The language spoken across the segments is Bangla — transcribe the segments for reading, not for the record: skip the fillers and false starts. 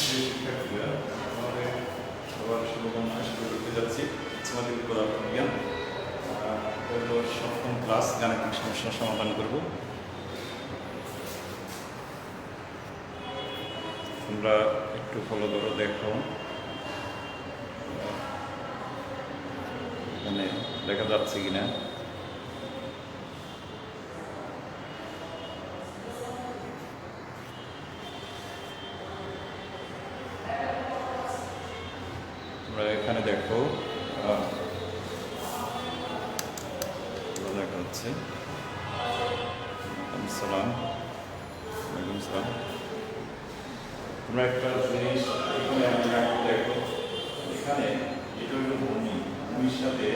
শিক্ষার্থীরা আমাদের সবার শুভকামনা শুরু করতে যাচ্ছি উচ্চমাধ্যমিক পদার্থ বিজ্ঞান হলো সপ্তম ক্লাস গাণিতিক সমস্যার সমাধান করব। তোমরা একটু ফলো করো, দেখো এখানে দেখা যাচ্ছে কিনা। তোমরা এখানে দেখো দেখা যাচ্ছে। সালাম ওয়ালাইকুম সালাম। তোমরা একটা জিনিস এখানে দেখো, এখানে এটা হলো ভূমি, ভূমির সাথে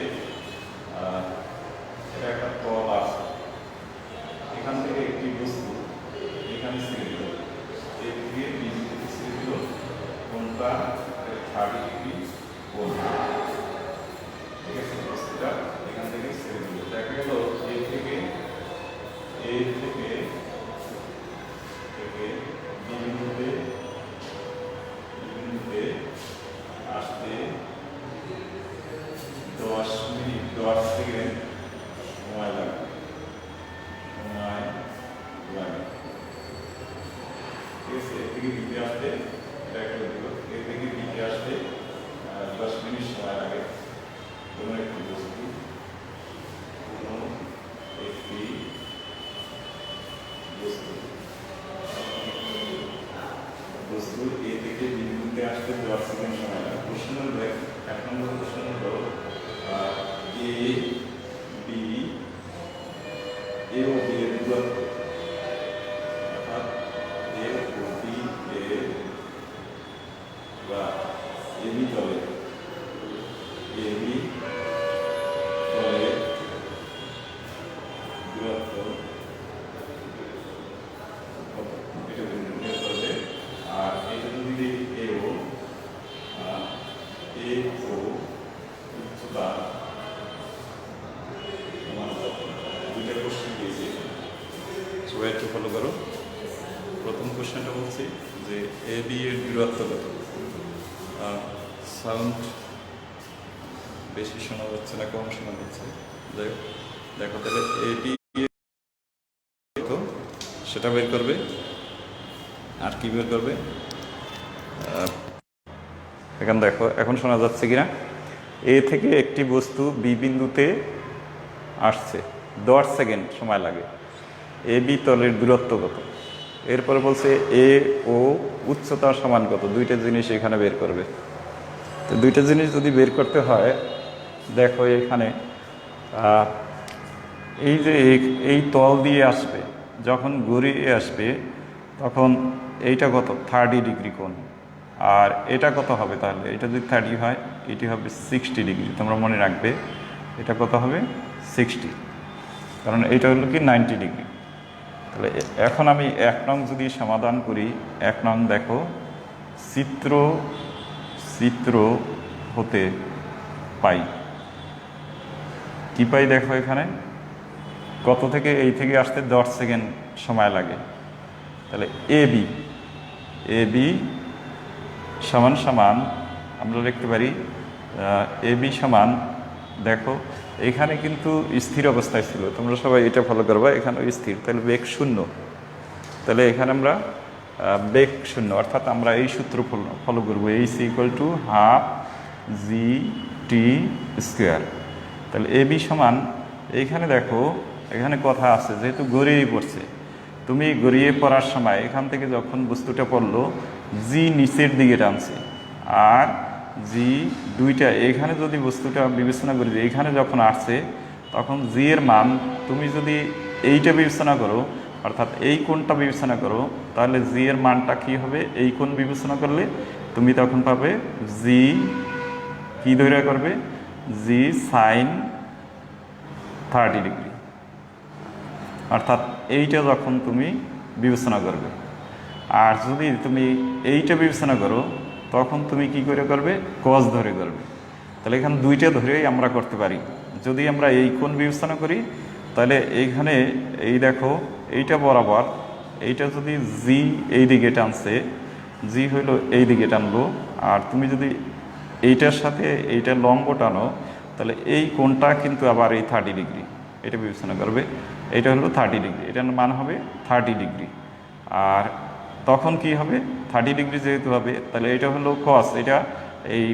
এটা একটা তল আছে। এখান থেকে একটি বস্তু এখানে ছেড়ে দিল, এর দিয়ে বিন্দুতে ছেড়ে দিল, কোনটা 30 ডিগ্রি কোণ। ঠিক আছে, বস্তুটা এখান থেকে ছেড়ে দিল, দেখা গেল এ থেকে বিন্দুতে আসতে 10 মিনিট 10 সেকেন্ড সময় লাগে। ঠিক আছে, এর থেকে দিতে আসতে এর থেকে দিতে আসতে 10 মিনিট সময় লাগে। কোনো একটি বস্তু এ থেকে বিন্দুতে আসতে 10 সেকেন্ড সময় লাগে। প্রশ্ন হলো, 1 নম্বর প্রশ্ন হলো এ ও বি এর দূরত্ব, অর্থাৎ এ ও বি এর বা এবি তলের দূরত্ব এটা নির্ণয় করবে। আর এটা যদি এ ও উচ্চতা দুইটা কোশ্চেন দিয়েছি, সবাই একটু ফলো করো। প্রথম কোশ্চেনটা বলছি যে এ বি এর দূরত্ব কত। সাউন্ড বেশি শোনা যাচ্ছে না কম শোনা যাচ্ছে? যাই হোক, দেখো তাহলে এ বি সেটা বের করবে। আর কি বের করবে এখন দেখো, এখন শোনা যাচ্ছে কিনা। এ থেকে একটি বস্তু বি বিন্দুতে আসছে, 10 সেকেন্ড সময় লাগে। এ বি তলের দূরত্ব কত। এরপরে বলছে এ ও উচ্চতা সমান কত। দুইটা জিনিস এখানে বের করবে। তো দুইটা জিনিস যদি বের করতে হয়, দেখো এখানে এই যে এই তল দিয়ে আসবে, যখন গড়িয়ে আসবে তখন এইটা কত 30 ডিগ্রি কোণ। আর এটা কত হবে তাহলে, এটা যদি 30 হয় এটি হবে 60 ডিগ্রি। তোমরা মনে রাখবে এটা কত হবে 60, কারণ এটা হলো কি 90 ডিগ্রি। তাহলে এখন আমি 1 নং যদি সমাধান করি, 1 নং দেখো চিত্র হতে পাই কি পাই। দেখো এখানে কত থেকে এই থেকে আসতে 10 সেকেন্ড সময় লাগে। তাহলে এ বি সমান সমান আমরা লিখতে পারি এ বি সমান, দেখো এখানে কিন্তু স্থির অবস্থায় ছিল, তোমরা সবাই এটা ফলো করবা, এখানে স্থির, তাহলে বেগ 0। তাহলে এখানে আমরা বেগ 0, অর্থাৎ আমরা এই সূত্র ফলো করবো, H equal to half G T square. তাহলে এ বি সমান, এইখানে দেখো এখানে কথা আছে, যেহেতু গড়িয়ে পড়ছে, তুমি গড়িয়ে পড়ার সময় এখান থেকে যখন বস্তুটা পড়লো, জি নিচের দিকে টানছে, আর জি দুইটা এখানে যদি বস্তুটা বিবেচনা করি যে এখানে যখন আসছে, তখন জি এর মান তুমি যদি এইটা বিবেচনা করো, অর্থাৎ এই কোণটা বিবেচনা করো, তাহলে জি এর মানটা কি হবে, এই কোণ বিবেচনা করলে তুমি তখন পাবে জি কি ধরে করবে, জি সাইন 30 ডিগ্রি। অর্থাৎ এইটা যখন তুমি বিবেচনা করবে, আর যদি তুমি এইটা বিবেচনা করো তখন তুমি কি করে করবে, কস ধরে করবে। তাহলে এখানে দুইটা ধরেই আমরা করতে পারি। যদি আমরা এই কোণ বিবেচনা করি, তাহলে এইখানে এই দেখো এইটা বরাবর, এইটা যদি জি এই দিকে টানছে, জি হইলো এই দিকে টানলো, আর তুমি যদি এইটার সাথে এইটা লম্ব টানো, তাহলে এই কোণটা কিন্তু আবার এই 30 ডিগ্রি, এটা বিবেচনা করবে। এটা হলো 30 ডিগ্রি, এটার মান হবে 30 ডিগ্রি। আর তখন কি হবে, 30 ডিগ্রি যেহেতু হবে, তাহলে এটা হলো কস, এটা এই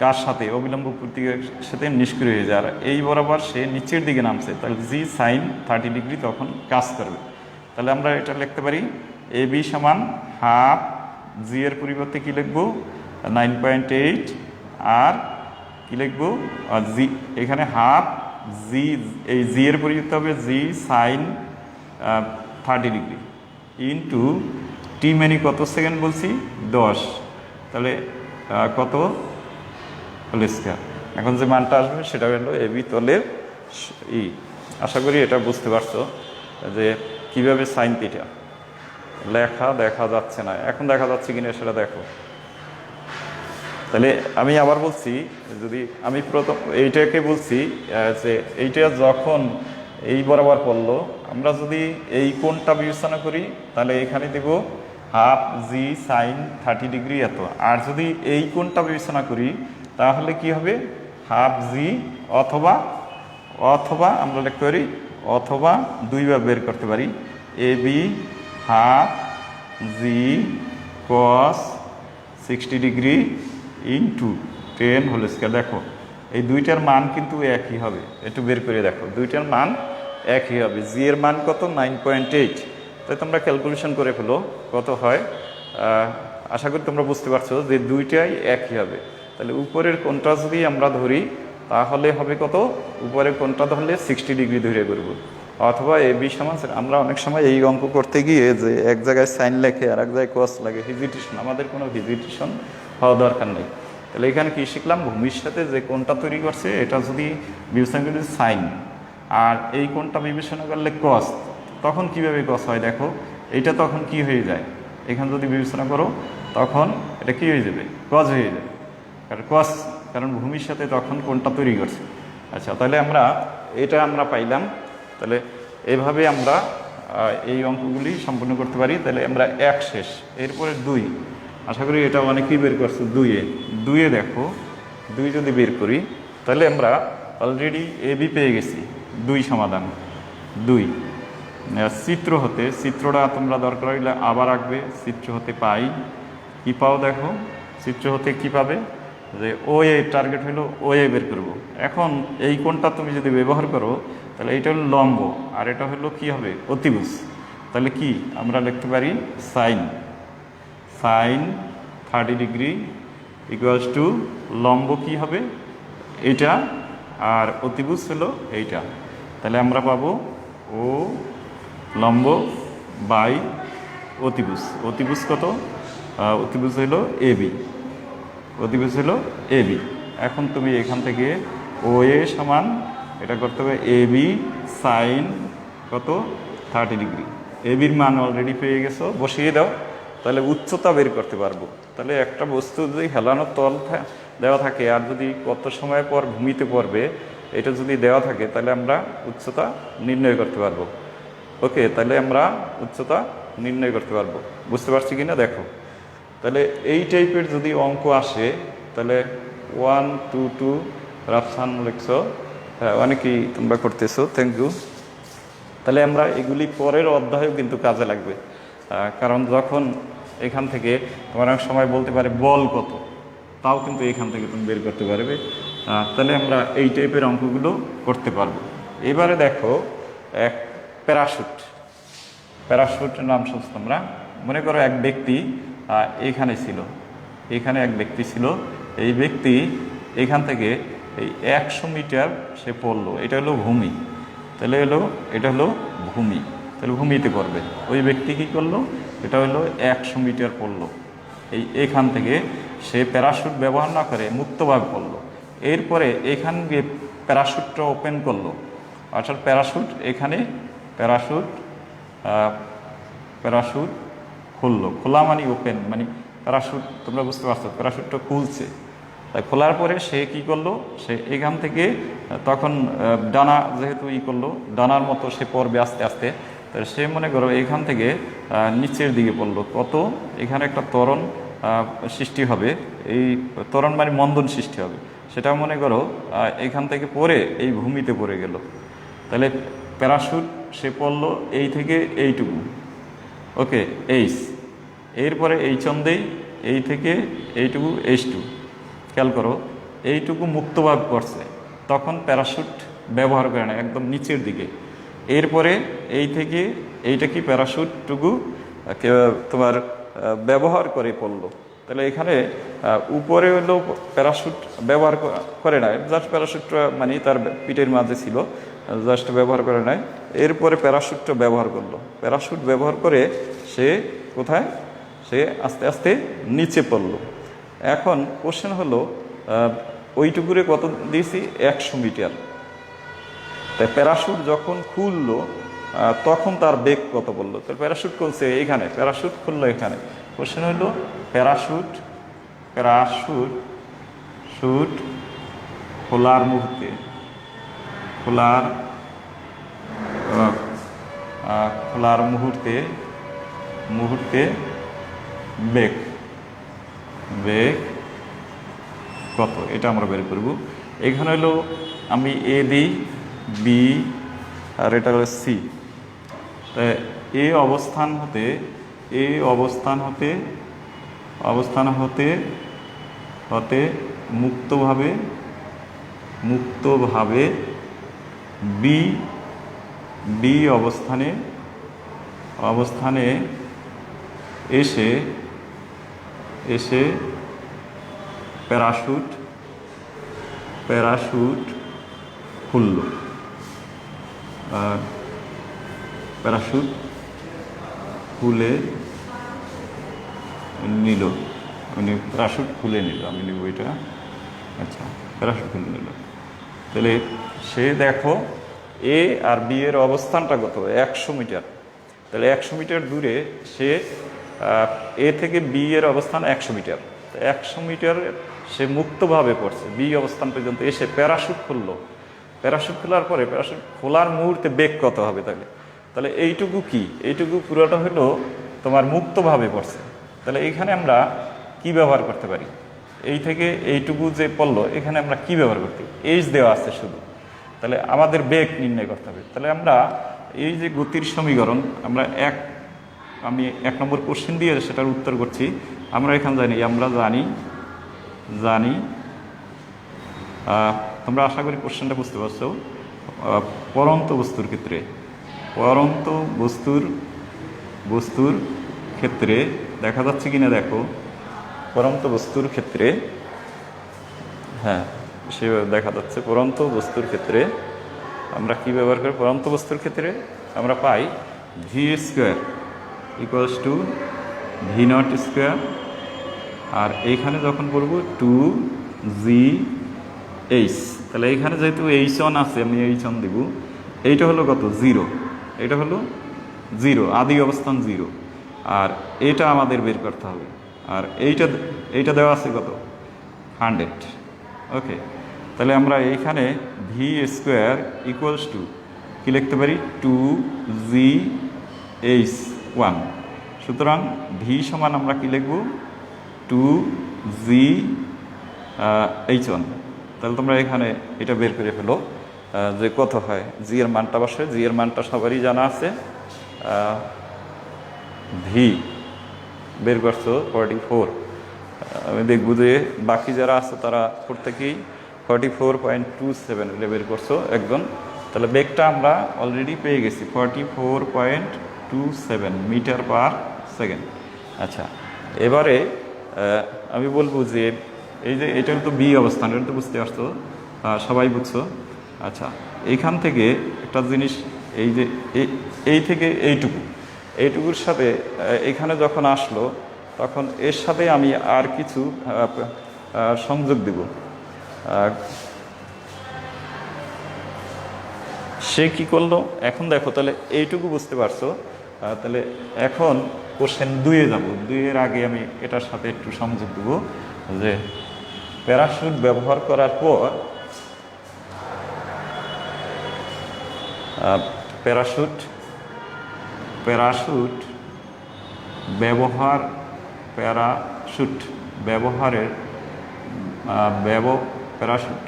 কার সাথে, অবিলম্ব প্রতীকের সাথে নিষ্ক্রিয় হয়ে যায়, আর এই বরাবর সে নিচের দিকে নামছে, তাহলে জি সাইন 30 ডিগ্রি তখন কাজ করবে। তাহলে আমরা এটা লিখতে পারি এ বি সমান হাফ জি এর পরিবর্তে কি লিখবো 9.8, আর কি লিখবো জি, এখানে হাফ জি, এই জি এর পরিবর্তে হবে জি সাইন 30 ডিগ্রি ইন্টু টি মানে কত সেকেন্ড বলছি 10, তাহলে কত হোল স্কয়ার। এখন যে মানটা আসবে সেটা হলো এ বি তলের ই। আশা করি এটা বুঝতে পারছো যে কিভাবে সাইন থিটা লেখা, দেখা যাচ্ছে না, এখন দেখা যাচ্ছে কিনা সেটা দেখো। তাহলে আমি আবার বলছি, যদি আমি প্রথম এইটাকে বলছি যে এইটা যখন এই বরাবর পড়লো, আমরা যদি এই কোণটা বিবেচনা করি তাহলে এখানে দেব হাফ জি সাইন 30 ডিগ্রি এত, আর যদি এই কোণটা বিবেচনা করি তাহলে কি হবে হাফ জি, অথবা অথবা আমরা লিখতে পারি, অথবা দুইবার বের করতে পারি A B half G cos 60 degree into 10 whole square. দেখো এই দুইটার মান কিন্তু একই হবে, একটু বের করে দেখো, দুইটার মান একই হবে। জি এর মান কত 9.8, তাই তোমরা ক্যালকুলেশন করে ফেলো কত হয়। আশা করি তোমরা বুঝতে পারছো যে দুইটাই একই হবে। তাহলে উপরের কোণটা যদি আমরা ধরি তাহলে হবে কত, উপরের কোণটা ধরলে 60 ডিগ্রি ধরে করব, অথবা এ বি সমান, আমরা অনেক সময় এই অঙ্ক করতে গিয়ে যে এক জায়গায় সাইন লেখে আর এক জায়গায় কস লাগে, হেজিটেশন, আমাদের কোনো হেজিটেশন হওয়া দরকার নেই। তাহলে এখানে কি শিখলাম, ভূমির সাথে যে কোণটা তৈরি করছে এটা যদি বিবেচনা করি সাইন, আর এই কোণটা বিবেচনা করলে কস, তখন কিভাবে কস হয় দেখো, এইটা তখন কি হয়ে যায়, এখানে যদি বিবেচনা করো তখন এটা কি হয়ে যাবে, কস হয়ে যাবে, কারণ কস, কারণ ভূমির সাথে তখন কোণটা তৈরি করছে। আচ্ছা, তাহলে আমরা এটা আমরা পাইলাম। তাহলে এইভাবে আমরা এই অঙ্কগুলি সম্পূর্ণ করতে পারি। তাহলে আমরা এক শেষ, এরপরে 2, আশা করি এটা অনেকেই বের করছে। 2-এ দেখো, 2 যদি বের করি তাহলে আমরা অলরেডি এ বি পেয়ে গেছি, 2 সমাধান 2। চিত্র হতে, চিত্রটা তোমরা দরকার হইলে আবার আঁকবে, চিত্র হতে পাই কি পাও দেখো, চিত্র হতে কি পাবে যে ও এ টার্গেট হলো ও এ বের করবো। এখন এই কোণটা তুমি যদি ব্যবহার করো তাহলে এইটা হলো লম্ব, আর এটা হলো কি হবে অতিভুজ। তাহলে কি আমরা লিখতে পারি সাইন 30 ডিগ্রি ইকুয়ালস টু লম্ব কি হবে এইটা, আর অতিভুজ হলো এইটা। তাহলে আমরা পাবো ও লম্ব বাই অতিভুজ। অতিভুজ কত, অতিভুজ হলো এ বি, অতিভুজ হলো এ বি। এখন তুমি এখান থেকে ও এ সমান এটা করতে হবে এ বি সাইন কত 30 ডিগ্রি। এ বির মান অলরেডি পেয়ে গেছো, বসিয়ে দাও, তাহলে উচ্চতা বের করতে পারবো। তাহলে একটা বস্তু যদি হেলানো তল দেওয়া থাকে আর যদি কত সময় পর ভূমিতে পড়বে এটা যদি দেওয়া থাকে তাহলে আমরা উচ্চতা নির্ণয় করতে পারবো। ওকে, তাহলে আমরা উচ্চতা নির্ণয় করতে পারবো। বুঝতে পারছি কি না দেখো। তাহলে এই টাইপের যদি অঙ্ক আসে তাহলে 1, 2, 2 রাফসান লিখছো, হ্যাঁ অনেকেই তোমরা করতেছো, থ্যাংক ইউ। তাহলে আমরা এগুলি পরের অধ্যায়েও কিন্তু কাজে লাগবে, কারণ যখন এখান থেকে তোমার অনেক সময় বলতে পারে বল কত, তাও কিন্তু এখান থেকে তুমি বের করতে পারবে। তাহলে আমরা এই টাইপের অঙ্কগুলো করতে পারবো। এবারে দেখো এক প্যারাশুট, প্যারাশুটের নাম শুনছো তোমরা। মনে করো এক ব্যক্তি এখানে ছিল, এখানে এক ব্যক্তি ছিল, এই ব্যক্তি এখান থেকে এই 100 মিটার সে পড়লো, এটা হলো ভূমি, তাহলে হলো এটা হলো ভূমি, তাহলে ভূমিতে পড়বে। ওই ব্যক্তি কী করলো, এটা হলো 100 মিটার পড়লো, এখান থেকে সে প্যারাশুট ব্যবহার না করে মুক্তভাবে পড়লো। এরপরে এখান দিয়ে প্যারাশুটটা ওপেন করলো, অর্থাৎ প্যারাশুট এখানে প্যারাশুট খুললো, খোলা মানে ওপেন মানে প্যারাশুট, তোমরা বুঝতে পারছো প্যারাশুটটা খুলছে। তাই খোলার পরে সে কি করলো, সে এখান থেকে তখন ডানা যেহেতু করলো, ডানার মতো সে পড়বে আস্তে আস্তে। তাই সে মনে করো এখান থেকে নিচের দিকে পড়লো কত, এখানে একটা ত্বরণ সৃষ্টি হবে, এই ত্বরণ মানে মন্দন সৃষ্টি হবে, সেটা মনে করো এখান থেকে পড়ে এই ভূমিতে পড়ে গেল, তাহলে প্যারাশুট সে পড়লো এই থেকে এইটুকু, ওকে এইচ, এরপরে এই চন্দেই এই থেকে এইটুকু এইচ2, খেয়াল করো এইটুকু মুক্তভাবে পড়ছে, তখন প্যারাশুট ব্যবহার করে না, একদম নিচের দিকে। এরপরে এই থেকে এইটা কি প্যারাশুটটুকু তোমার ব্যবহার করে পড়লো, তাহলে এখানে উপরে হলো প্যারাশুট ব্যবহার করে না, জাস্ট প্যারাশুটটা মানে তার পিঠের মাঝে ছিল, জাস্ট ব্যবহার করে নাই, এরপরে প্যারাশুটটা ব্যবহার করলো, প্যারাশুট ব্যবহার করে সে কোথায়, সে আস্তে আস্তে নিচে পড়লো। এখন কোশ্চেন হলো ওইটুকুরে কত দিয়েছি, 100 মিটার, তাই প্যারাশুট যখন খুললো তখন তার বেগ কত পড়লো, তো প্যারাশুট খুলছে এখানে, প্যারাশুট খুললো এখানে, কোশ্চেন হলো প্যারাশুট খোলার মুহূর্তে, খোলার মুহূর্তে বেগ কত, এটা আমরা বের করব। এখানে হলো আমি এ দিই, বি আর এটা হলো সি, তাই এই অবস্থান হতে মুক্তভাবে বি অবস্থানে এসে প্যারাশুট খুলল, প্যারাশুট খুলে নিল, মানে প্যারাশুট খুলে নিল, আমি নিব এটা, আচ্ছা প্যারাশুট খুলে নিল, তাহলে সে দেখো এ আর বি এর অবস্থানটা কত, 100 মিটার, তাহলে 100 মিটার দূরে সে এ থেকে বি এর অবস্থান 100 মিটার, 100 মিটার সে মুক্তভাবে পড়ছে, বি অবস্থান পর্যন্ত এসে প্যারাশুট খুললো, প্যারাশুট খোলার পরে প্যারাশুট খোলার মুহূর্তে বেগ কত হবে, তাহলে এইটুকু কি, এইটুকু পুরোটা হলো তোমার মুক্তভাবে পড়ছে, তাহলে এইখানে আমরা কি ব্যবহার করতে পারি, এই থেকে এইটুকু যে পড়লো এখানে আমরা কি ব্যবহার করতে, এইচ দেওয়া আছে শুধু, তাহলে আমাদের বেগ নির্ণয় করতে হবে, তাহলে আমরা এই যে গতির সমীকরণ আমরা আমি 1 নম্বর কোশ্চেন দিয়ে সেটার উত্তর করছি, আমরা এখানে আমরা জানি তোমরা আশা করি কোশ্চেনটা বুঝতে পারছো। পরন্ত বস্তুর ক্ষেত্রে দেখা যাচ্ছে কিনা দেখো, পরন্ত বস্তুর ক্ষেত্রে, হ্যাঁ সে দেখা যাচ্ছে, পরন্ত বস্তুর ক্ষেত্রে আমরা কি ব্যবহার করি, পরন্ত বস্তুর ক্ষেত্রে আমরা পাই v square equals to v naught square, আর এইখানে যখন বলবো 2GH, তাহলে এইখানে যেহেতু H1 আছে আমি H1 দেব, এইটা হলো কত 0, এটা হলো 0, আদি অবস্থান 0, আর এটা আমাদের বের করতে হবে, আর এইটা দেওয়া আছে কত 100, ওকে, তাহলে আমরা এইখানে ভি স্কোয়ার ইকুয়ালস টু কী লিখতে পারি, 2GH1, সুতরাং ভি সমান আমরা কি লিখব, 2GH1, তাহলে তোমরা এখানে এটা বের করে ফেলো যে কত হয়, জি এর মানটা বসে, জি এর মানটা সবারই জানা আছে, ভি বের করছো 44, আমি দেখবো যে বাকি যারা আছে তারা প্রত্যেকেই 44.27 বের করছো একজন, তাহলে বেগটা আমরা অলরেডি পেয়ে গেছি 44.27 মিটার পার সেকেন্ড। আচ্ছা, এবারে আমি বলবো যে এই যে এটার তো বি অবস্থান, এটা তো বুঝতে পারছো, সবাই বুঝছো। আচ্ছা, এইখান থেকে একটা জিনিস, এই যে এই থেকে এইটুকুর সাথে এখানে যখন আসলো তখন এর সাথে আমি আর কিছু সংযোগ দেব। সে কি করলো এখন দেখো, তাহলে এইটুকু বুঝতে পারছো। তাহলে এখন কোশ্চেন 2-এ যাব। 2-এর আগে আমি এটার সাথে একটু সংযোগ দেব যে প্যারাশুট ব্যবহার করার পর প্যারাশুট প্যারাশুট ব্যবহারের প্যারাশুট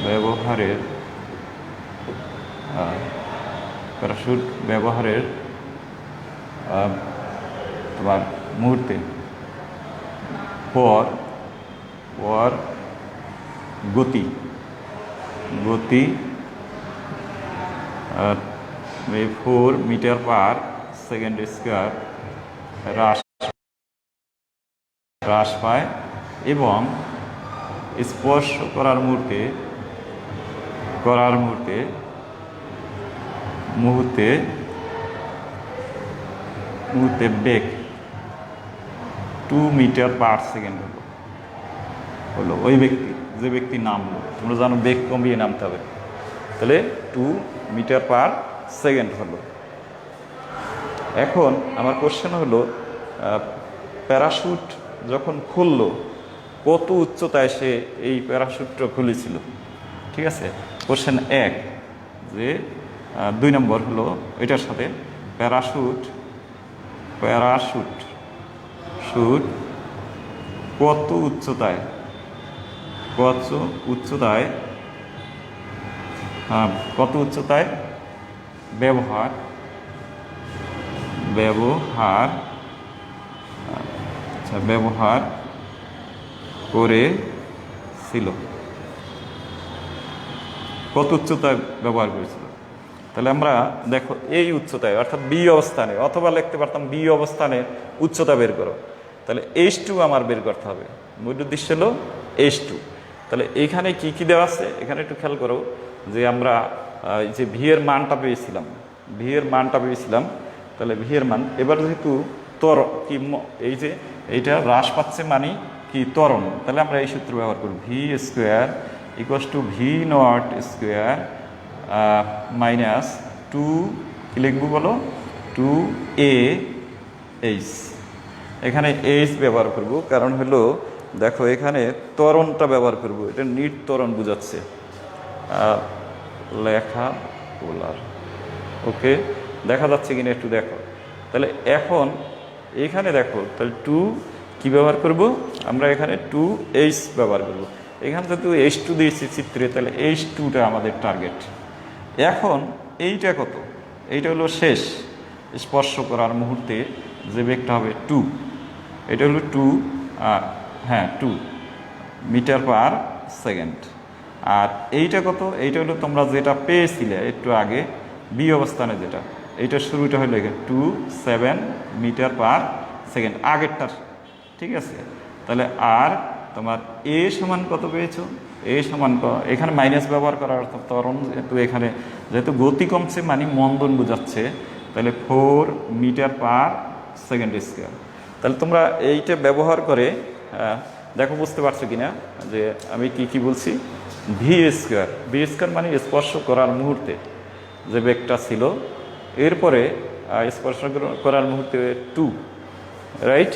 ব্যবহারের প্যারাশুট ব্যবহারের তোমার মুহূর্তে পর গতি 4 মিটার পার সেকেন্ড স্কয়ার হ্রাস পায় এবং স্পর্শ করার মুহূর্তে বেগ 2 মিটার পার সেকেন্ড হলো ওই যে ব্যক্তি নামলো। তোমরা জানো বেগ কমিয়ে নামতে হবে, তাহলে 2 মিটার পার সেকেন্ড হলো। এখন আমার কোশ্চেন হলো প্যারাশুট যখন খুললো কত উচ্চতায় সে এই প্যারাশুটটা খুলেছিল? ঠিক আছে, কোশ্চেন 1 যে 2 নম্বর হলো এটার সাথে প্যারাশুট কত উচ্চতায় ব্যবহার করেছিল, কত উচ্চতায় ব্যবহার করেছিল। তাহলে আমরা দেখো এই উচ্চতায় অর্থাৎ বি অবস্থানে, অথবা লিখতে পারতাম বি অবস্থানে উচ্চতা বের করো, তাহলে H2 আমার বের করতে হবে। মূল উদ্দেশ্য হলো H2। তাহলে এইখানে কি কি দেওয়া আছে এখানে একটু খেয়াল করো যে আমরা যে ভি এর মানটা পেয়েছিলাম, তাহলে ভি এর মান এবার যেহেতু এই যে এইটা হ্রাস পাচ্ছে মানে কি ত্বরণ, তাহলে আমরা এই সূত্র ব্যবহার করব V square equals to v naught square minus 2 কি লিখবো বলো 2AH। এখানে H ব্যবহার করব কারণ হলো দেখো এখানে ত্বরণটা ব্যবহার করব, এটা নিট ত্বরণ বোঝাচ্ছে লেখা পোলার। ওকে, দেখা যাচ্ছে কিনা একটু দেখো। তাহলে এখন এখানে দেখো তাহলে 2 কি ব্যবহার করব আমরা এখানে 2H ব্যবহার করব। এখানে যেহেতু H2 দিয়েছি চিত্রে, তাহলে H2টা আমাদের টার্গেট। এখন এইটা কত? এইটা হলো শেষ স্পর্শ করার মুহূর্তে যে বেগটা হবে 2, এটা হলো 2 মিটার পার সেকেন্ড। আর এইটা কত? এইটা হলো তোমরা যেটা পেয়েছিলে একটু আগে বি অবস্থানে যেটা, এইটার শুরুটা হলো 27 মিটার পার সেকেন্ড আগেরটার। ঠিক আছে, তাহলে আর তোমার এ সমান কত পেয়েছো? এ সমান এখানে মাইনাস ব্যবহার করার অর্থ ত্বরণ, এখানে যেহেতু গতি কমছে মানে মন্দন বোঝাচ্ছে, তাহলে 4 মিটার পার সেকেন্ড স্কোয়ার। তাহলে তোমরা এইটা ব্যবহার করে দেখো বুঝতে পারছো কিনা যে আমি কি বলছি। ভি স্কোয়ার মানে স্পর্শ করার মুহূর্তে যে বেগটা ছিল, এরপরে স্পর্শ করার মুহূর্তে 2 রাইট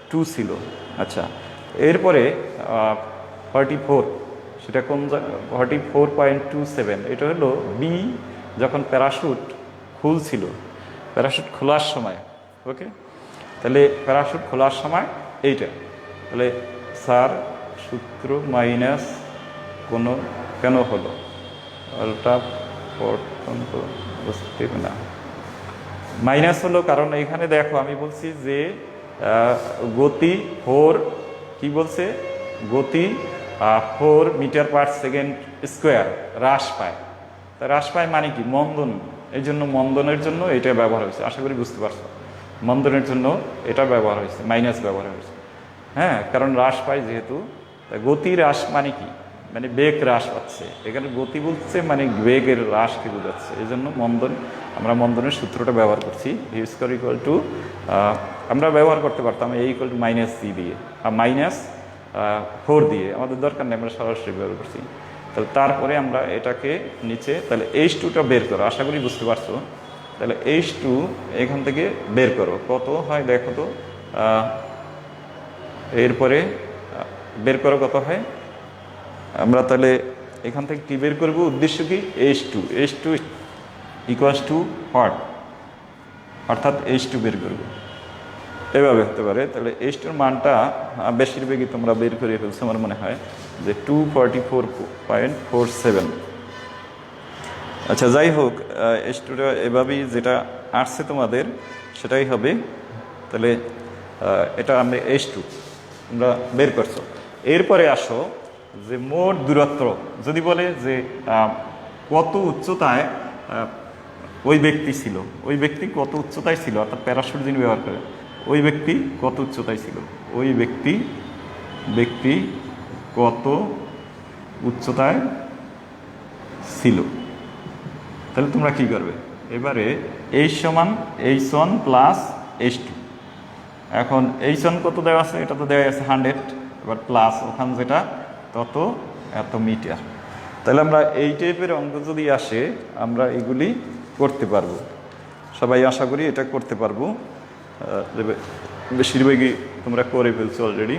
2 ছিল। আচ্ছা, এরপরে 44 সেটা কোন 44.27 এটা হলো বি যখন প্যারাশুট খুলছিল, প্যারাশুট খোলার সময়। ওকে, তাহলে প্যারাশুট খোলার সময় এইটা, তাহলে স্যার সূত্র মাইনাস কেন হলো ওটা পর্যন্ত বুঝতে না। মাইনাস হলো কারণ এখানে দেখো আমি বলছি যে গতি 4 কি বলছে, গতি 4 মিটার পার সেকেন্ড স্কোয়ার হ্রাস পায়। তা হ্রাস পায় মানে কি মন্দন, এই জন্য মন্দনের জন্য এটা ব্যবহার হয়েছে। আশা করি বুঝতে পারছো, মন্দনের জন্য এটা ব্যবহার হয়েছে, মাইনাস ব্যবহার হয়েছে। হ্যাঁ, কারণ হ্রাস পায় যেহেতু, গতি হ্রাস মানে কি মানে বেগ হ্রাস পাচ্ছে, এখানে গতি বলছে মানে বেগের হ্রাসকে বোঝাচ্ছে, এই জন্য আমরা মন্দনের সূত্রটা ব্যবহার করছি। ভি স্কোয়ার ইকুয়াল টু আমরা ব্যবহার করতে পারতাম এই ইকুয়াল টু মাইনাস সি দিয়ে মাইনাস 4 দিয়ে, আমাদের দরকার নেই, আমরা সরাসরি ব্যবহার করছি। তাহলে তারপরে আমরা এটাকে নিচে, তাহলে H2টা বের করো, আশা করি বুঝতে পারছো। তাহলে H2 এখান থেকে বের করো, কত হয় দেখো তো, এরপরে বের করো কত হয়। আমরা তাহলে এখান থেকে কী বের করবো, উদ্দেশ্য কি, H2 ইকুয়ালস টু হোয়াট, অর্থাৎ H2 বের করবো। এভাবে হতে পারে। তাহলে H2 এর মানটা বেশিরভাগই তোমরা বের করে ফেলছো আমার মনে হয়, যে 244.47। আচ্ছা, যাই হোক, H2টা এভাবেই যেটা আসছে তোমাদের সেটাই হবে। তাহলে এটা আমরা H2 তোমরা বের করছো। এরপরে আসো যে মোট দূরত্ব যদি বলে যে কত উচ্চতায় ওই ব্যক্তি ছিল, ওই ব্যক্তি কত উচ্চতায় ছিল, অর্থাৎ প্যারাশুট যিনি ব্যবহার করে ওই ব্যক্তি কত উচ্চতায় ছিল, ওই ব্যক্তি কত উচ্চতায় ছিল। তাহলে তোমরা কি করবে, এবারে H সমান H1 প্লাস H2। এখন H1 কত দেওয়া আছে, এটা তো দেওয়া আছে 100, এবার প্লাস ওখান যেটা তত এত মিটার। তাহলে আমরা এই টাইপের অঙ্ক যদি আসে আমরা এগুলি করতে পারবো, সবাই আশা করি এটা করতে পারবো। বেশিরভাগই তোমরা করে ফেলছো অলরেডি।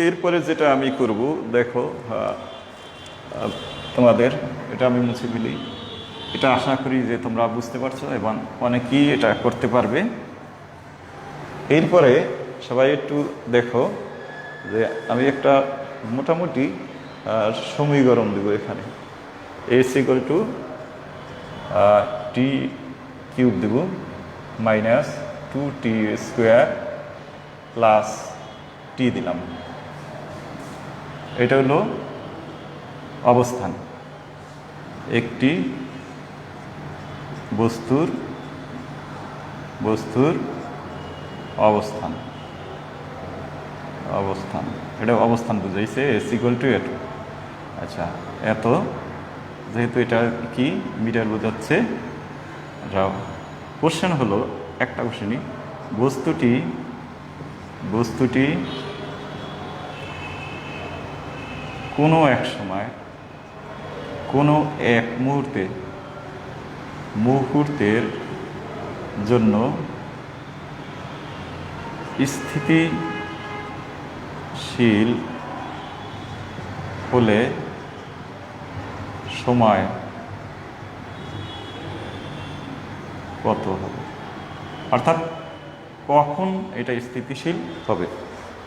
এরপরে যেটা আমি করব, দেখো তোমাদের এটা আমি মুছে ফেলি, এটা আশা করি যে তোমরা বুঝতে পারছো এবং অনেকেই এটা করতে পারবে। এরপরে সবাই একটু দেখো যে আমি একটা মোটামুটি সমীকরণ দেবো এখানে, H equal to t cube দেব minus 2t square plus t দিলাম। এটা হলো অবস্থান, একটি বস্তুর অবস্থান, এটা অবস্থান বুঝাইছে, H ইকুয়াল টু এত। আচ্ছা, এত যেহেতু এটা কি মিটার বোঝাচ্ছে, কোশ্চেন হলো একটা কোশ্চেনই, বস্তুটি কোনো এক সময় কোনো এক মুহূর্তের জন্য স্থিতিশীল হলে সময় কত হবে, অর্থাৎ কখন এটা স্থিতিশীল হবে।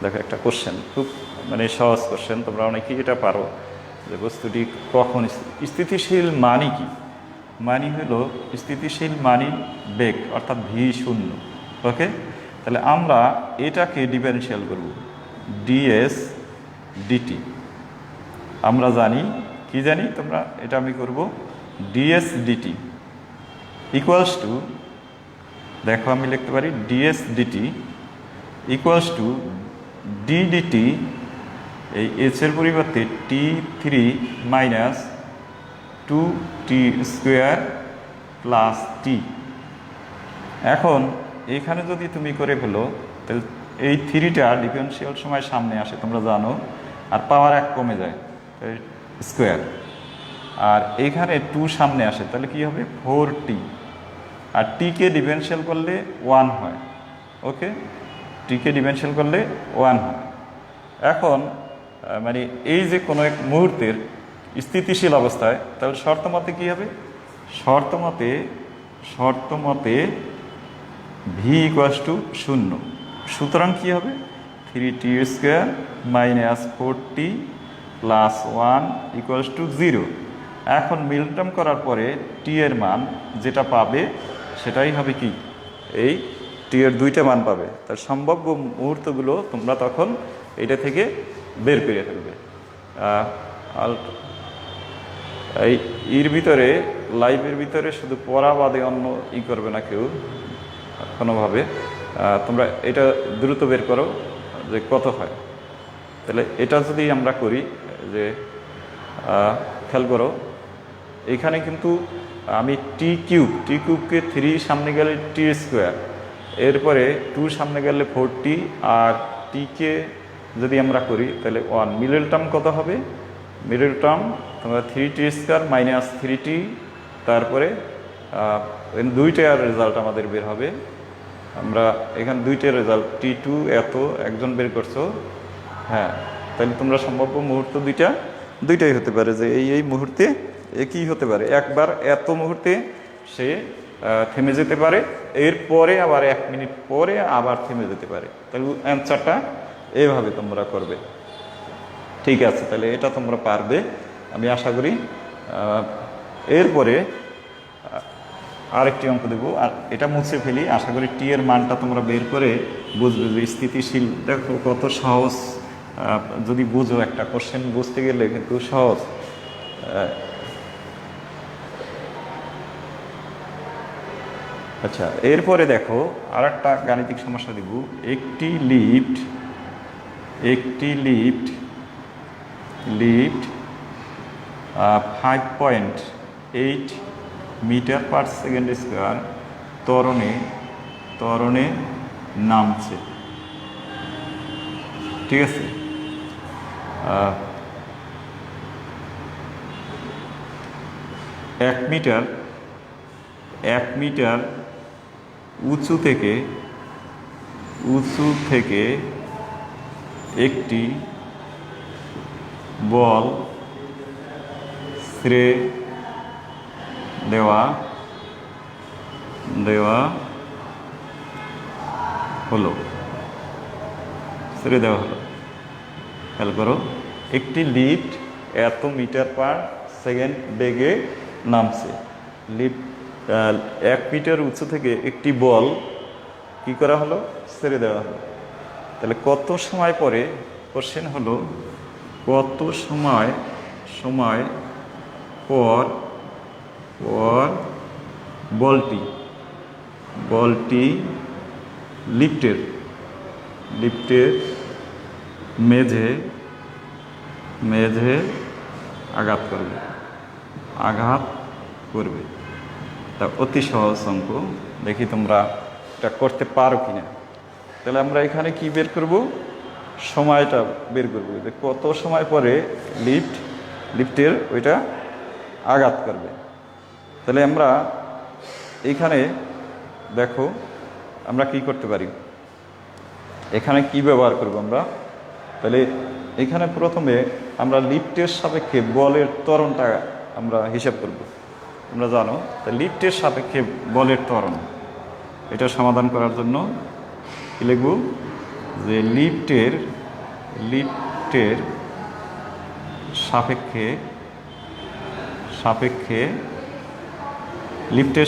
দেখো একটা কোশ্চেন, খুব মানে সহজ কোশ্চেন, তোমরা অনেকেই এটা পারো, যে বস্তুটি কখন স্থিতিশীল মানি কি, মানি হলো স্থিতিশীল মানি বেগ, অর্থাৎ v0। ওকে, তাহলে আমরা এটাকে ডিফারেন্সিয়াল করব, ds dt। আমরা জানি কি জানি, তোমরা এটা আমি করব ds dt ইকুয়ালস টু, দেখো আমি লিখতে পারি ds dt equals to d dt, এই h এর পরিবর্তে t3 minus 2t square plus t। এখন এখানে যদি তুমি করে ফেলো, তাহলে এই 3টা ডিফারেন্সিয়াল সময় সামনে আসে তোমরা জানো, আর পাওয়ার 1 কমে যায় স্কোয়ার, আর এখানে 2 সামনে আসে, তাহলে কি হবে 4t, আর টিকে ডিফারেন্সিয়াল করলে 1 হয়। ওকে, টিকে ডিফারেন্সিয়াল করলে 1 হয়। এখন মানে এই যে কোনো এক মুহূর্তের স্থিতিশীল অবস্থায়, তাহলে শর্ত মতে কী হবে, শর্ত মতে v ইকুয়ালস টু 0। সুতরাং কী হবে 3t square minus 4t plus 1 equals to 0। এখন মিলটার্ম করার পরে টি এর মান যেটা পাবে সেটাই হবে কি, এই টি এর 2টা মান পাবে। তার সম্ভাব্য মুহূর্তগুলো তোমরা তখন এটা থেকে বের করে ফেলবে। এই এর ভিতরে লাইভের ভিতরে শুধু পড়া বাদে অন্য করবে না কেউ কোনোভাবে, তোমরা এটা দ্রুত বের করো যে কত হয়। তাহলে এটা যদি আমরা করি, যে খেয়াল করো এখানে কিন্তু আমি টি কিউবকে 3 সামনে গেলে টি স্কোয়ার, এরপরে 2 সামনে গেলে 4t, আর টিকে যদি আমরা করি তাহলে 1। মিডল টার্ম কত হবে, মিডল টার্ম তোমরা 3t স্কোয়ার মাইনাস 3t, তারপরে 2টার রেজাল্ট আমাদের বের হবে। আমরা এখানে 2টার রেজাল্ট t2 এত একজন বের করছো, হ্যাঁ, তাহলে তোমরা সম্ভাব্য মুহূর্ত 2টা দুইটাই হতে পারে, যে এই মুহূর্তে একই হতে পারে, একবার এত মুহূর্তে সে থেমে যেতে পারে, এরপরে আবার 1 মিনিট পরে আবার থেমে যেতে পারে। তাহলে অ্যান্সারটা এইভাবে তোমরা করবে। ঠিক আছে, তাহলে এটা তোমরা পারবে আমি আশা করি। এরপরে আরেকটি অঙ্ক দেবো, আর এটা মুছে ফেলি, আশা করি টি এর মানটা তোমরা বের করে বুঝবে যে স্থিতিশীল। দেখো কত সহজ, যদি বুঝো একটা কোশ্চেন বুঝতে গেলে কিন্তু সহজ। আচ্ছা, এরপরে দেখো আর একটা গাণিতিক সমস্যা দিব। একটি lift 5.8 metre per second square ত্বরণে নামছে। ঠিক আছে, এক মিটার উঁচু থেকে একটি বল ছেড়ে দেওয়া হলো। খেয়াল করো, একটি লিফট এত মিটার পার সেকেন্ড বেগে নামছে। লিফট 1 মিটার উঁচু থেকে একটি বল কি করা হলো, ছেড়ে দেওয়া হলো। তাহলে কত সময় পরে, কোশ্চেন হলো কত সময় পর বলটি লিফটের মেঝে আঘাত করবে। তা অতি সহজ অঙ্ক, দেখি তোমরা এটা করতে পারো কিনা। তাহলে আমরা এখানে কি বের করব, সময়টা বের করব, যে কত সময় পরে লিফটের ওইটা আঘাত করবে। তাহলে আমরা এইখানে দেখো আমরা কি করতে পারি, এখানে কি ব্যবহার করব আমরা। তাহলে এখানে প্রথমে আমরা লিফটের সাপেক্ষে বলের ত্বরণটা আমরা হিসাব করব। তোমরা জানো, তাই লিফটের সাপেক্ষে বলের ত্বরণ, এটা সমাধান করার জন্য কি লিখব, যে লিফটের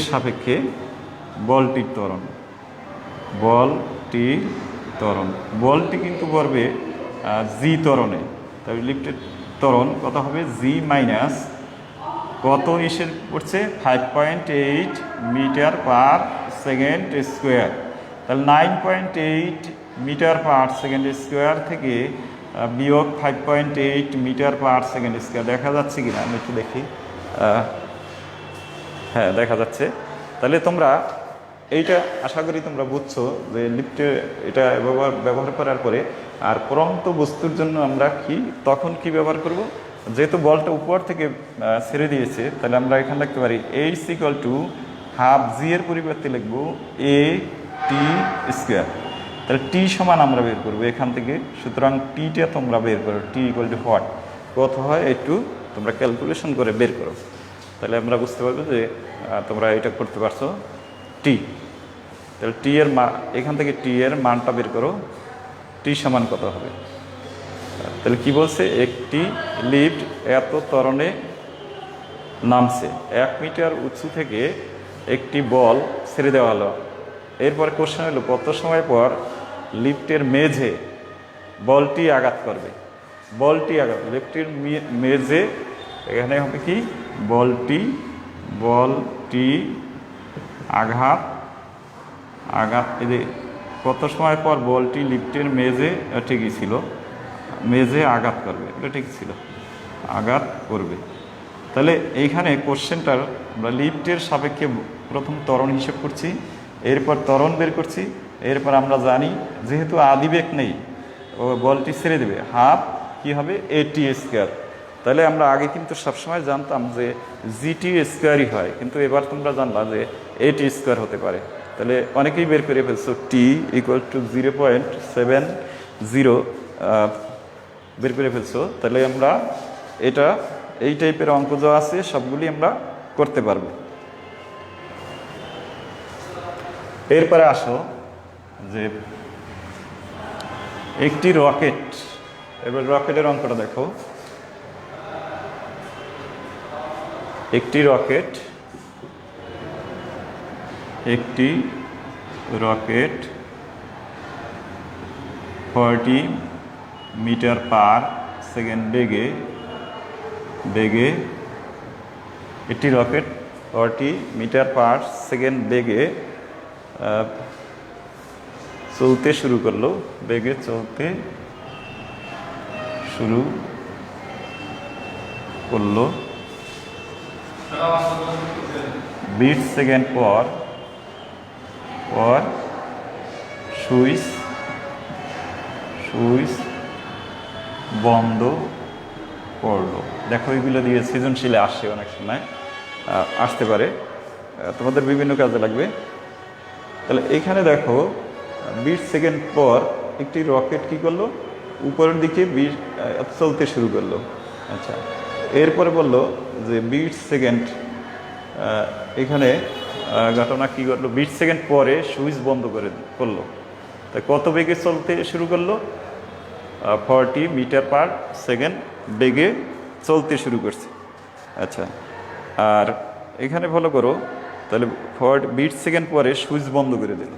সাপেক্ষে বলটির ত্বরণ। বলটি কিন্তু করবে জি ত্বরণে। তবে লিফটের ত্বরণ কত হবে, জি মাইনাস কত এসে পড়ছে, 5.8 মিটার পার সেকেন্ড স্কোয়ার। তাহলে 9.8 মিটার পার সেকেন্ড স্কোয়ার থেকে বিয়োগ 5.8 মিটার পার সেকেন্ড স্কোয়ার। দেখা যাচ্ছে কিনা আমি একটু দেখি, হ্যাঁ দেখা যাচ্ছে। তাহলে তোমরা এইটা আশা করি তোমরা বুঝছো যে লিফটে এটা ব্যবহার করার পরে আর পরন্ত বস্তুর জন্য আমরা তখন কি ব্যবহার করব, যেহেতু বলটা উপর থেকে ছেড়ে দিয়েছে, তাহলে আমরা এখানে লিখতে পারি h = হাফ জি এর পরিবর্তে লিখব a t স্কোয়ার। তাহলে টি সমান আমরা বের করবো এখান থেকে। সুতরাং টিটা তোমরা বের করো, t = what, কত হয় একটু তোমরা ক্যালকুলেশন করে বের করো। তাহলে আমরা বুঝতে পারবো যে তোমরা এটা করতে পারছো। টি, তাহলে টি এর এখান থেকে টি এর মানটা বের করো, টি সমান কত হবে। তাহলে কি বলছে, একটি লিফট এত ত্বরণে নামছে, 1 মিটার উঁচু থেকে একটি বল ছেড়ে দেওয়া হলো। এরপর কোশ্চেন হলো কত সময় পর লিফটের মেঝে বলটি আঘাত করবে। লিফটের মেঝে এখানে হবে কি, বলটি আঘাত এই যে কত সময় পর বলটি লিফটের মেঝে ঠিকই ছিল, মেঝে আঘাত করবে, এটা ঠিক ছিল, আঘাত করবে। তাহলে এইখানে কোশ্চেনটার আমরা লিফটের সাপেক্ষে প্রথম ত্বরণ হিসেব করছি, এরপর ত্বরণ বের করছি। এরপর আমরা জানি যেহেতু আদিবেগ নেই, ও বলটি ছেড়ে দেবে, হাফ কি হবে AT স্কোয়ার। তাহলে আমরা আগে কিন্তু সবসময় জানতাম যে GT স্কোয়ারই হয়, কিন্তু এবার তোমরা জানলা যে AT স্কোয়ার হতে পারে। তাহলে অনেকেই বের করে ফেলছো T = 0.70 বের করে ফেলছো। তাহলে আমরা এটা এই টাইপের অঙ্ক যা আছে সবগুলি আমরা করতে পারবো। এরপরে আসো যে একটি রকেট, এবার রকেটের অঙ্কটা দেখো। একটি রকেট 40 মিটার পার সেকেন্ড বেগে একটি রকেট 40 মিটার পার সেকেন্ড বেগে চলতে শুরু করলো, বেগে চলতে শুরু করলো। 20 সেকেন্ড পর সুইচ বন্ধ করলো। দেখো এগুলো দিয়ে সৃজনশীলে আসে, অনেক সময় আসতে পারে, তোমাদের বিভিন্ন কাজে লাগবে। তাহলে এখানে দেখো 20 সেকেন্ড পর একটি রকেট কি করলো, উপরের দিকে চলতে শুরু করলো। আচ্ছা, এরপরে বললো যে 20 সেকেন্ড, এখানে ঘটনা কি করলো, 20 সেকেন্ড পরে সুইচ বন্ধ করলো। তাই কত বেগে চলতে শুরু করলো, 40 মিটার পার সেকেন্ড বেগে চলতে শুরু করছে। আচ্ছা, আর এখানে ফলো করো, তাহলে 20 সেকেন্ড পরে সুইচ বন্ধ করে দিল।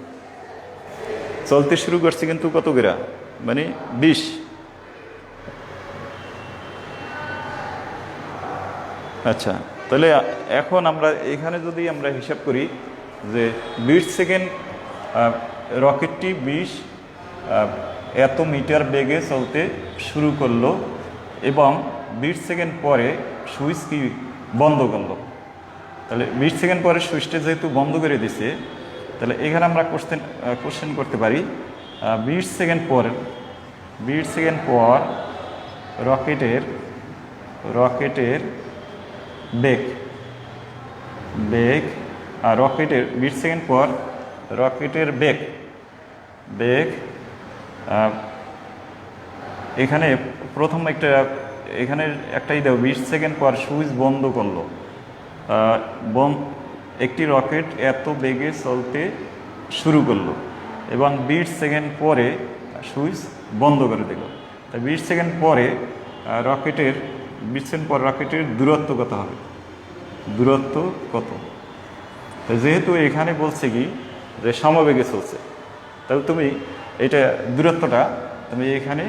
চলতে শুরু করছে কিন্তু কত করে, মানে 20। আচ্ছা, তাহলে এখন আমরা এখানে যদি আমরা হিসাব করি যে 20 সেকেন্ড রকেটটি 20 এত মিটার বেগে চলতে শুরু করলো এবং 20 সেকেন্ড পরে সুইচ কি বন্ধ করলো। তাহলে 20 সেকেন্ড পরে সুইচটা যেহেতু বন্ধ করে দিছে, তাহলে এখানে আমরা কোশ্চেন করতে পারি 20 সেকেন্ড পর রকেটের বেগ আর রকেটের 20 সেকেন্ড পর রকেটের বেগ এখানে প্রথম এখানে একটাই দাও, 20 সেকেন্ড পর সুইচ বন্ধ করলো। একটি রকেট এত বেগে চলতে শুরু করলো এবং 20 সেকেন্ড পরে সুইচ বন্ধ করে দিল। তাই 20 সেকেন্ড পরে রকেটের দূরত্ব কত হবে, দূরত্ব কত? যেহেতু এখানে বলছে কি যে সমবেগে চলছে, তাহলে তুমি এটা দূরত্বটা তুমি এখানে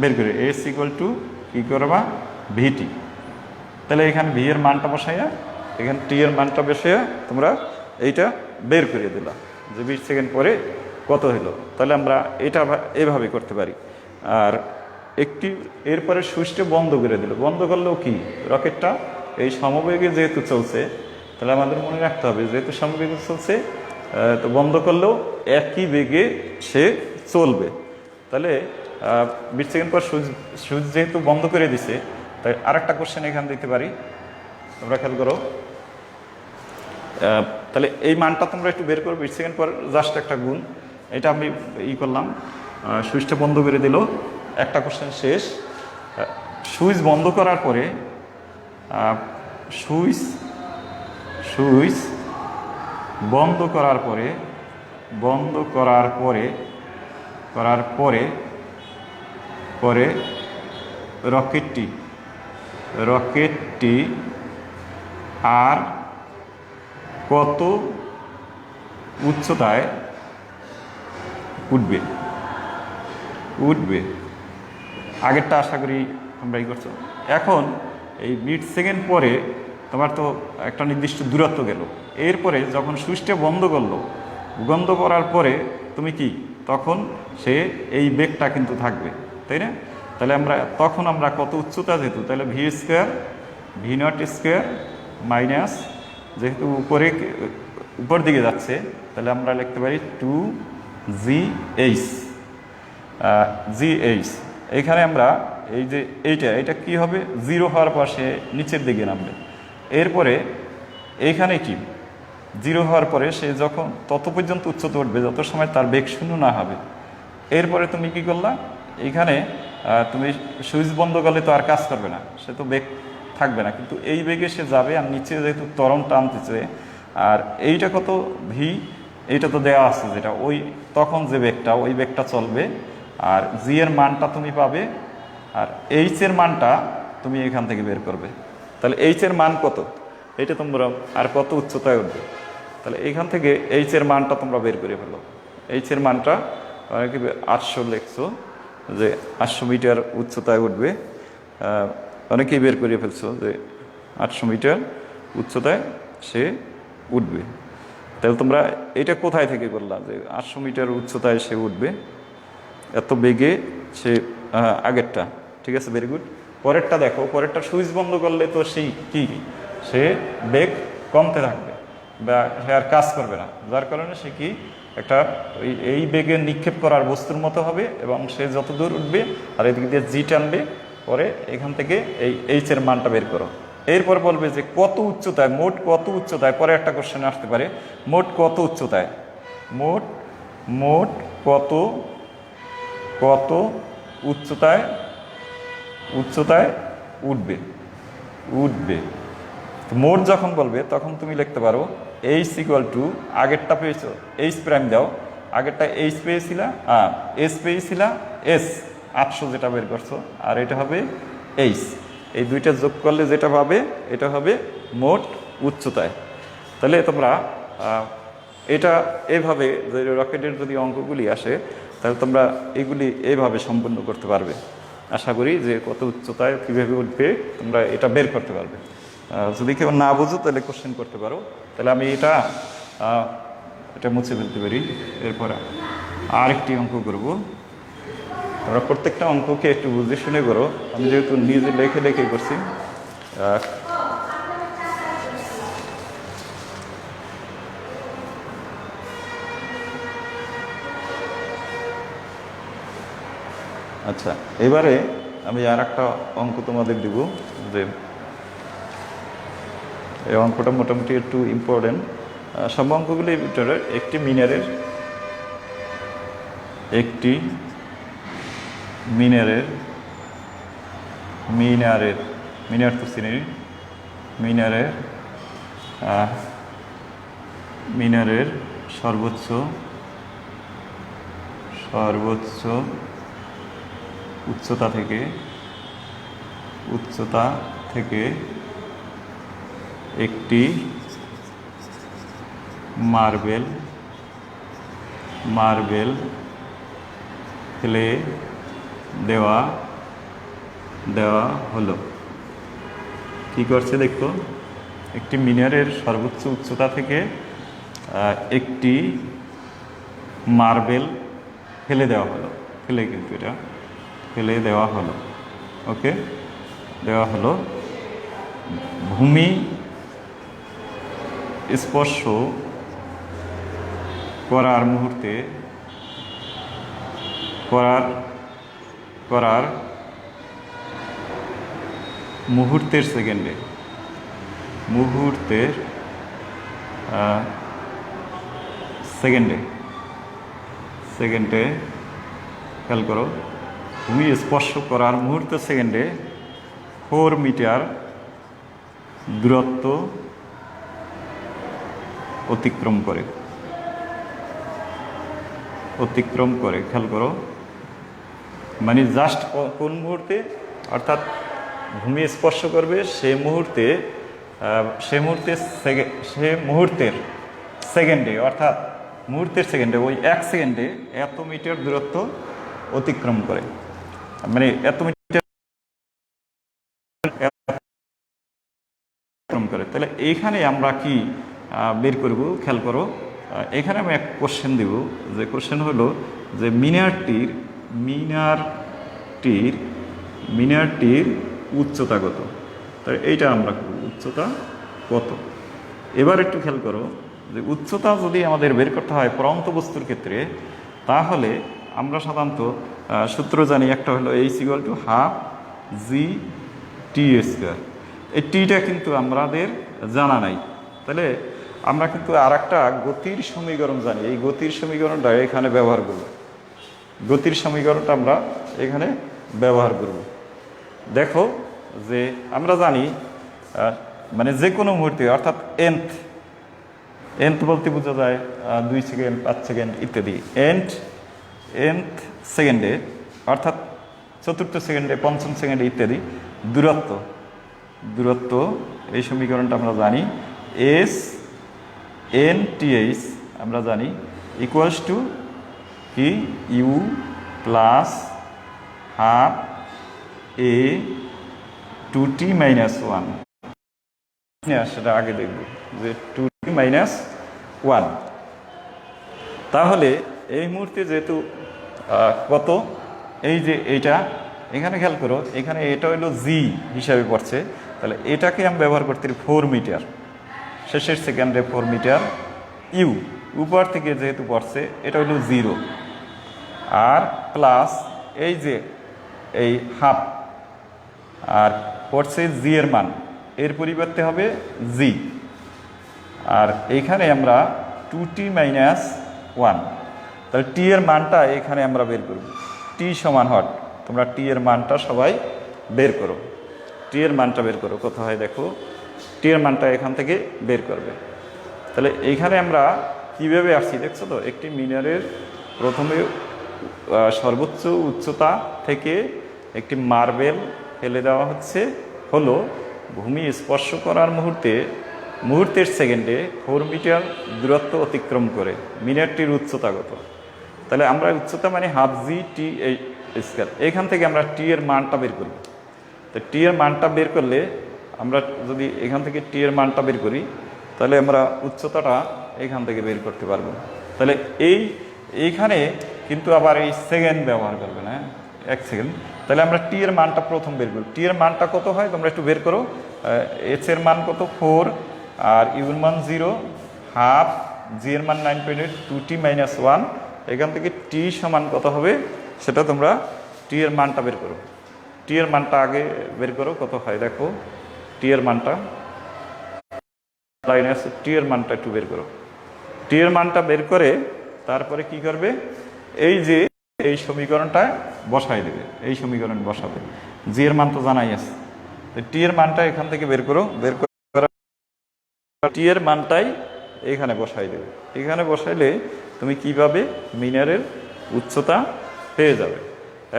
বের করে এস ইকুয়াল টু কী করবা, ভিটি। তাহলে এখানে ভি এর মানটা বসাইয়া এখানে টি এর মানটা বসাইয়া তোমরা এইটা বের করে দিলা যে 20 সেকেন্ড পরে কত হলো। তাহলে আমরা এটা এভাবে করতে পারি। আর এরপরে সুইচটা বন্ধ করে দিল, বন্ধ করলেও কি রকেটটা এই সমবেগে যেহেতু চলছে, তাহলে আমাদের মনে রাখতে হবে যেহেতু সমবেগে চলছে, তো বন্ধ করলেও একই বেগে সে চলবে। তাহলে 20 সেকেন্ড পর সুইচ যেহেতু বন্ধ করে দিছে, তাই আরেকটা কোশ্চেন এখানে দিতে পারি, তোমরা খেয়াল করো। তাহলে এই মানটা তোমরা একটু বের করো, 20 সেকেন্ড পর জাস্ট একটা গুণ, এটা আমি করলাম, সুইচটা বন্ধ করে দিল, একটা কোশ্চেন শেষ। সুইচ বন্ধ করার পরে সুইচ বন্ধ করার পরে রকেটটি আর কত উচ্চতায় উঠবে। আগেরটা আশা করি তোমরা করছো। এখন এই 20 সেকেন্ড পরে তোমার তো একটা নির্দিষ্ট দূরত্ব গেল, এরপরে যখন সুইচটা বন্ধ করার পরে তুমি কি তখন সে এই বেগটা কিন্তু থাকবে, তাই না? তাহলে তখন আমরা কত উচ্চতা যেহেতু, তাহলে ভি নট স্কোয়ার মাইনাস, যেহেতু উপর দিকে যাচ্ছে, তাহলে আমরা লিখতে পারি 2GH। এখানে আমরা এই যে এইটা কি হবে, 0 হওয়ার পর সে নিচের দিকে নামবে। এরপরে এইখানে কি 0 হওয়ার পরে সে যখন তত পর্যন্ত উচ্চতা উঠবে যত সময় তার বেগ শূন্য না হবে। এরপরে তুমি কি করলা, এইখানে তুমি সুইচ বন্ধ করলে তো আর কাজ করবে না, সে তো বেগ থাকবে না, কিন্তু এই বেগে সে যাবে। আর নিচে যেহেতু ত্বরণ টানতেছে, আর এইটা কত ভি, এইটা তো দেওয়া আছে যেটা, ওই তখন যে বেগটা, ওই বেগটা চলবে। আর জি এর মানটা তুমি পাবে, আর এইচ এর মানটা তুমি এখান থেকে বের করবে। তাহলে এইচ এর মান কত, এইটা তোমরা, আর কত উচ্চতায় উঠবে, তাহলে এইখান থেকে এইচ এর মানটা তোমরা বের করে ফেলো। এইচ এর মানটা অনেকে 800 লিখছো, যে 800 মিটার উচ্চতায় উঠবে। অনেকেই বের করে ফেলছো যে 800 মিটার উচ্চতায় সে উঠবে। তাহলে তোমরা এটা কোথায় থেকে করলা যে 800 মিটার উচ্চতায় সে উঠবে, এত বেগে সে, আগেরটা ঠিক আছে, ভেরি গুড। পরেরটা দেখো, পরেরটা সুইচ বন্ধ করলে তো সেই কি, সে বেগ কমতে থাকবে বা সে আর কাজ করবে না, যার কারণে সে কি একটা এই বেগে নিক্ষেপ করার বস্তুর মতো হবে, এবং সে যত দূর উঠবে আর এদিক দিয়ে জি টানবে, পরে এখান থেকে এই এইচ এর মানটা বের করো। এরপর বলবে যে কত উচ্চতায়, মোট কত উচ্চতায়, পরে একটা কোশ্চেন আসতে পারে, মোট কত উচ্চতায়, মোট মোট কত কত উচ্চতায় উচ্চতায় উঠবে উঠবে। মোট যখন বলবে তখন তুমি লিখতে পারো এইচ ইকুয়াল টু, আগেরটা পেয়েছো এইচ প্রাইম দাও, আগেরটা এইচ পেয়েছিলা, এস পেয়েছিলা, এস 800 যেটা বের করছো, আর এটা হবে এইচ, এই দুইটা যোগ করলে যেটা পাবে এটা হবে মোট উচ্চতায়। তাহলে তোমরা এটা এইভাবে, যে রকেটের যদি অঙ্কগুলি আসে তাহলে তোমরা এগুলি এইভাবে সম্পূর্ণ করতে পারবে। আশা করি যে কত উচ্চতায় কীভাবে উঠবে তোমরা এটা বের করতে পারবে। যদি কেউ না বুঝো তাহলে কোশ্চেন করতে পারো। তাহলে আমি এটা মুছে ফেলতে পারি। এরপর আরেকটি অঙ্ক করব। তোমরা প্রত্যেকটা অঙ্ককে একটু বুঝে শুনে করো, আমি যেহেতু নিজে লেখে লেখে করছি। আচ্ছা, এবারে আমি আর একটা অঙ্ক তোমাদের দেব, যে এই অঙ্কটা মোটামুটি একটু ইম্পর্টেন্ট। সব অঙ্কগুলির ভিতরে একটি মিনার তো চিনি, মিনারের সর্বোচ্চ উচ্চতা থেকে একটি মার্বেল ফেলে দেওয়া হলো। কি করছে দেখো, একটি মিনারের সর্বোচ্চ উচ্চতা থেকে একটি মার্বেল ফেলে দেওয়া হলো, কিন্তু এটা ফেলে দেওয়া হলো, ওকে, দেওয়া হলো। ভূমি স্পর্শ করার মুহূর্তের সেকেন্ডে খেয়াল করো, ভূমি স্পর্শ করার মুহূর্তের সেকেন্ডে 4 মিটার দূরত্ব অতিক্রম করে, খেয়াল করো। মানে জাস্ট কোন মুহূর্তে, অর্থাৎ ভূমি স্পর্শ করবে সে মুহূর্তের সেকেন্ডে, অর্থাৎ মুহূর্তের সেকেন্ডে, ওই 1 সেকেন্ডে এত মিটার দূরত্ব অতিক্রম করে, মানে এত মিটার করে। তাহলে এইখানে আমরা কি বের করব, খেয়াল করো। এখানে আমি এক কোশ্চেন দেব, যে কোশ্চেন হলো যে মিনারটির উচ্চতা কত। তাহলে এইটা আমরা উচ্চতা কত। এবার একটু খেয়াল করো, যে উচ্চতা যদি আমাদের বের করতে হয় পরন্ত বস্তুর ক্ষেত্রে, তাহলে আমরা সাধারণত সূত্র জানি, একটা হলো H equal to half G T square. এই টিটা কিন্তু আমাদের জানা নাই, তাহলে আমরা কিন্তু আর একটা গতির সমীকরণ জানি, এই গতির সমীকরণটা এখানে ব্যবহার করব। গতির সমীকরণটা আমরা এখানে ব্যবহার করব। দেখো যে আমরা জানি মানে যে কোনো মুহূর্তে অর্থাৎ এনথ বলতে বোঝা যায় 2 সেকেন্ড 5 সেকেন্ড ইত্যাদি। এনথ সেকেন্ডে অর্থাৎ চতুর্থ সেকেন্ডে, পঞ্চম সেকেন্ডে ইত্যাদি দূরত্ব এই সমীকরণটা আমরা জানি এস এন টি এইচ আমরা জানি ইকুয়ালস টু কি U plus half a 2t - 1। সেটা আগে দেখব যে 2t - 1। তাহলে এই মুহূর্তে যেহেতু কত, এই যে এইটা এখানে খেয়াল করো, এখানে এটা হলো জি হিসাবে পড়ছে, তাহলে এটাকে আমি ব্যবহার করতে 4 মিটার, শেষের সেকেন্ডে 4 মিটার। ইউ উপর থেকে যেহেতু পড়ছে এটা হলো 0, আর প্লাস এই যে এই হাফ, আর পড়ছে জি এর মান, এর পরিবর্তে হবে জি, আর এইখানে আমরা 2t - 1, তাহলে টি এর মানটা এখানে আমরা বের করব। টি সমান হট, তোমরা টি এর মানটা সবাই বের করো, টি এর মানটা বের করো কত হয় দেখো, টি এর মানটা এখান থেকে বের করবে। তাহলে এইখানে আমরা কিভাবে আসছি দেখছো তো, একটি মিনারের প্রথমে সর্বোচ্চ উচ্চতা থেকে একটি মার্বেল ফেলে দেওয়া হচ্ছে, হলো ভূমি স্পর্শ করার মুহূর্তের সেকেন্ডে 4 মিটার দূরত্ব অতিক্রম করে। মিনারটির উচ্চতা কত, তাহলে আমরা উচ্চতা মানে হাফ জি টি স্কয়ার, এখান থেকে আমরা টি এর মানটা বের করব। তো টি এর মানটা বের করলে আমরা যদি এখান থেকে টি এর মানটা বের করি, তাহলে আমরা উচ্চতাটা এখান থেকে বের করতে পারবো। তাহলে এইখানে কিন্তু আবার এই সেকেন্ড ব্যবহার করবে না, 1 সেকেন্ড। তাহলে আমরা টি এর মানটা প্রথম বের করব। টি এর মানটা কত হয় তোমরা একটু বের করো। এইচ এর মান কত 4, আর ইউ এর মান 0, হাফ, জি এর মান 9.8, 2t - 1। এখান থেকে টি সমান কত হবে সেটা তোমরা টি এর মানটা বের করো। টি এর মানটা আগে বের করো কত হয় দেখো, টি এর মানটা লাইনে আছে, টি এর মানটা একটু বের করো। টি এর মানটা বের করে তারপরে কি করবে, এই যে এই সমীকরণটা বসাই দেবে, এই সমীকরণ বসাবে। জি এর মান তো জানাই আছে, টি এর মানটা এখান থেকে বের করো, বের করে টি এর মানটাই এখানে বসাই দেবে। এখানে বসাইলে তুমি কিভাবে মিনারের উচ্চতা পেয়ে যাবে।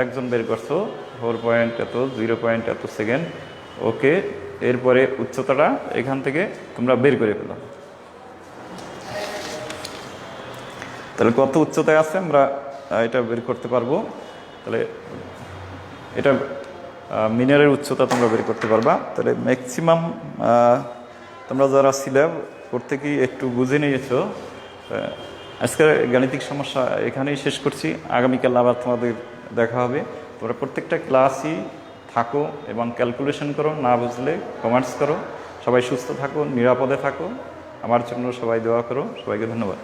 একজন বের করছো 4 পয়েন্ট এত, 0 পয়েন্ট এত সেকেন্ড, ওকে। এরপরে উচ্চতাটা এখান থেকে তোমরা বের করে ফেলো। তাহলে কত উচ্চতায় আছে আমরা এটা বের করতে পারবো। তাহলে এটা মিনারের উচ্চতা তোমরা বের করতে পারবা। তাহলে ম্যাক্সিমাম তোমরা যারা সিলেব প্রত্যেকেই একটু বুঝে নিয়েছো। আজকের গাণিতিক সমস্যা এখানেই শেষ করছি, আগামীকাল আবার তোমাদের দেখা হবে। তোমরা প্রত্যেকটা ক্লাসই থাকো এবং ক্যালকুলেশন করো, না বুঝলে কমেন্টস করো। সবাই সুস্থ থাকো, নিরাপদে থাকো, আমার জন্য সবাই দোয়া করো। সবাইকে ধন্যবাদ।